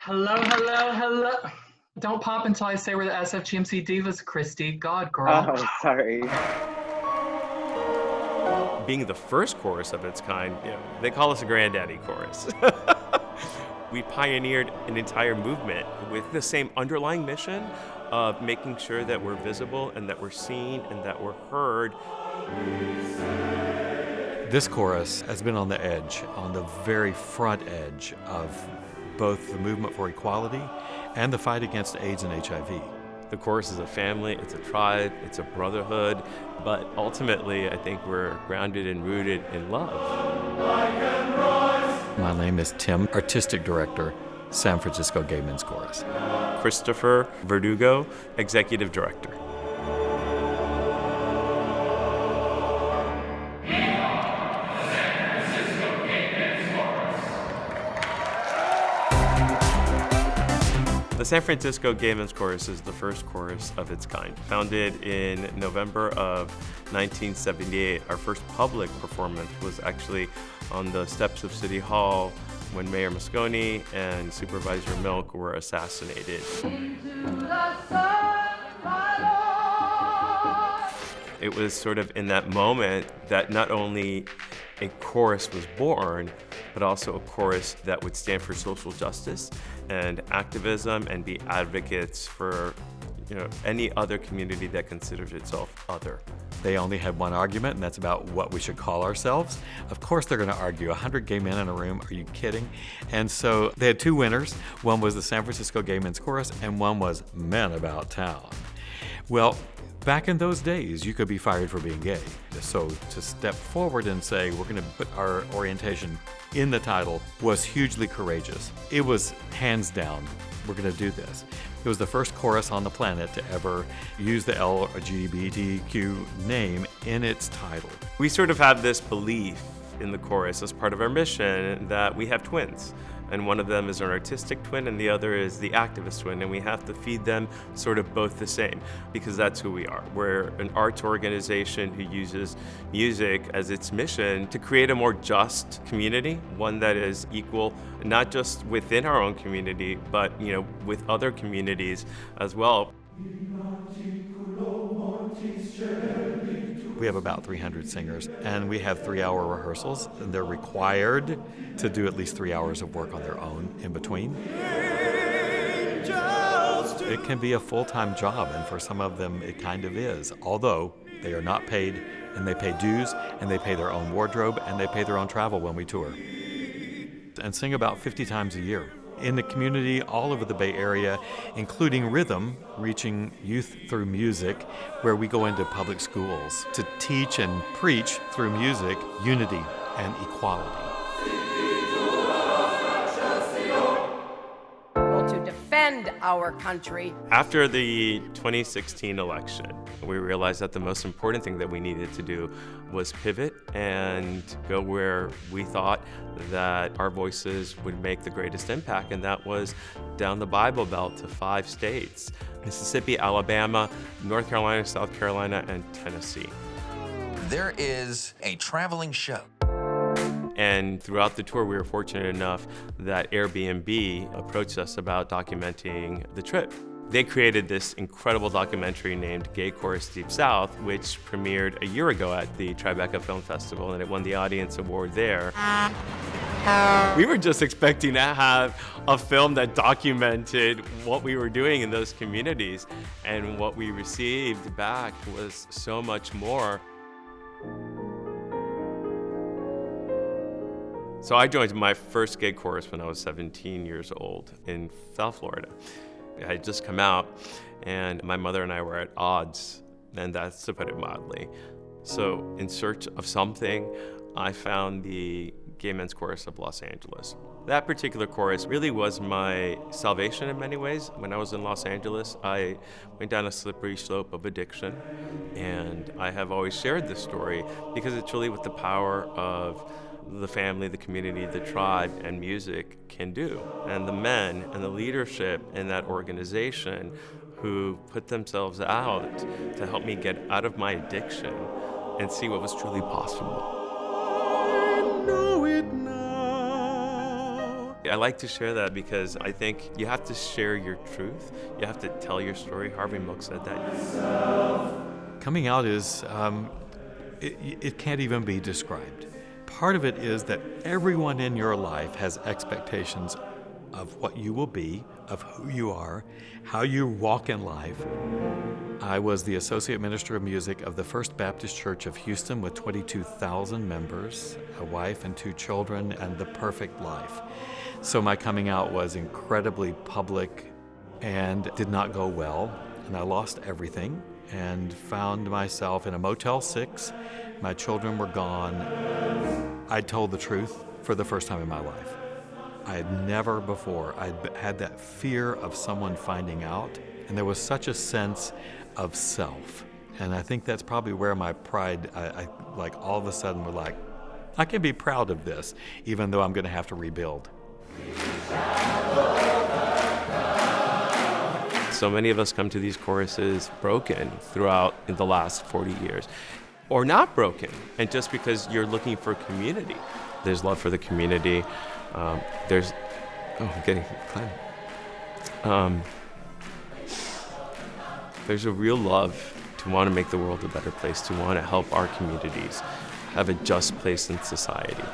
Hello, hello, hello. Don't pop until I say we're the SFGMC Divas, Christy. God, girl. Oh, sorry. Being the first chorus of its kind, they call us a granddaddy chorus. We pioneered an entire movement with the same underlying mission of making sure that we're visible and that we're seen and that we're heard. This chorus has been on the edge, on the very front edge of both the movement for equality and the fight against AIDS and HIV. The chorus is a family, it's a tribe, it's a brotherhood, but ultimately I think we're grounded and rooted in love. My name is Tim, Artistic Director, San Francisco Gay Men's Chorus. Christopher Verdugo, Executive Director. The San Francisco Gay Men's Chorus is the first chorus of its kind. Founded in November of 1978, our first public performance was actually on the steps of City Hall when Mayor Moscone and Supervisor Milk were assassinated. It was sort of in that moment that not only a chorus was born, but also a chorus that would stand for social justice and activism and be advocates for any other community that considers itself other. They only had one argument, and that's about what we should call ourselves. Of course they're going to argue. 100 gay men in a room, are you kidding? And so they had two winners. One was the San Francisco Gay Men's Chorus, and one was Men About Town. Well, back in those days, you could be fired for being gay. So to step forward and say, we're going to put our orientation in the title was hugely courageous. It was hands down, we're going to do this. It was the first chorus on the planet to ever use the LGBTQ name in its title. We sort of have this belief in the chorus as part of our mission that we have twins. And one of them is an artistic twin and the other is the activist twin. And we have to feed them sort of both the same because that's who we are. We're an arts organization who uses music as its mission to create a more just community, one that is equal, not just within our own community, but with other communities as well. We have about 300 singers, and we have 3-hour rehearsals, and they're required to do at least 3 hours of work on their own in between. It can be a full-time job, and for some of them it kind of is, although they are not paid, and they pay dues, and they pay their own wardrobe, and they pay their own travel when we tour. And sing about 50 times a year. In the community all over the Bay Area, including Rhythm, reaching youth through music, where we go into public schools to teach and preach through music unity and equality. To defend our country. After the 2016 election, we realized that the most important thing that we needed to do was pivot and go where we thought that our voices would make the greatest impact, and that was down the Bible Belt to 5 states: Mississippi, Alabama, North Carolina, South Carolina, and Tennessee. There is a traveling show. And throughout the tour, we were fortunate enough that Airbnb approached us about documenting the trip. They created this incredible documentary named Gay Chorus Deep South, which premiered a year ago at the Tribeca Film Festival, and it won the Audience Award there. We were just expecting to have a film that documented what we were doing in those communities, and what we received back was so much more. So I joined my first gay chorus when I was 17 years old in South Florida. I had just come out, and my mother and I were at odds, and that's to put it mildly. So in search of something, I found the Gay Men's Chorus of Los Angeles. That particular chorus really was my salvation in many ways. When I was in Los Angeles, I went down a slippery slope of addiction, and I have always shared this story because it's really what the power of the family, the community, the tribe, and music can do. And the men and the leadership in that organization who put themselves out to help me get out of my addiction and see what was truly possible. I like to share that because I think you have to share your truth. You have to tell your story. Harvey Milk said that. Coming out is, it can't even be described. Part of it is that everyone in your life has expectations of what you will be, of who you are, how you walk in life. I was the Associate Minister of Music of the First Baptist Church of Houston with 22,000 members, a wife and 2 children, and the perfect life. So my coming out was incredibly public and did not go well, and I lost everything and found myself in a Motel 6. My children were gone. I told the truth for the first time in my life. I had never before, I'd had that fear of someone finding out, and there was such a sense of self. And I think that's probably where my pride, I like all of a sudden was like, I can be proud of this, even though I'm going to have to rebuild. So many of us come to these choruses broken throughout in the last 40 years, or not broken, and just because you're looking for community. There's love for the community. I'm getting climb. There's a real love to want to make the world a better place, to want to help our communities have a just place in society.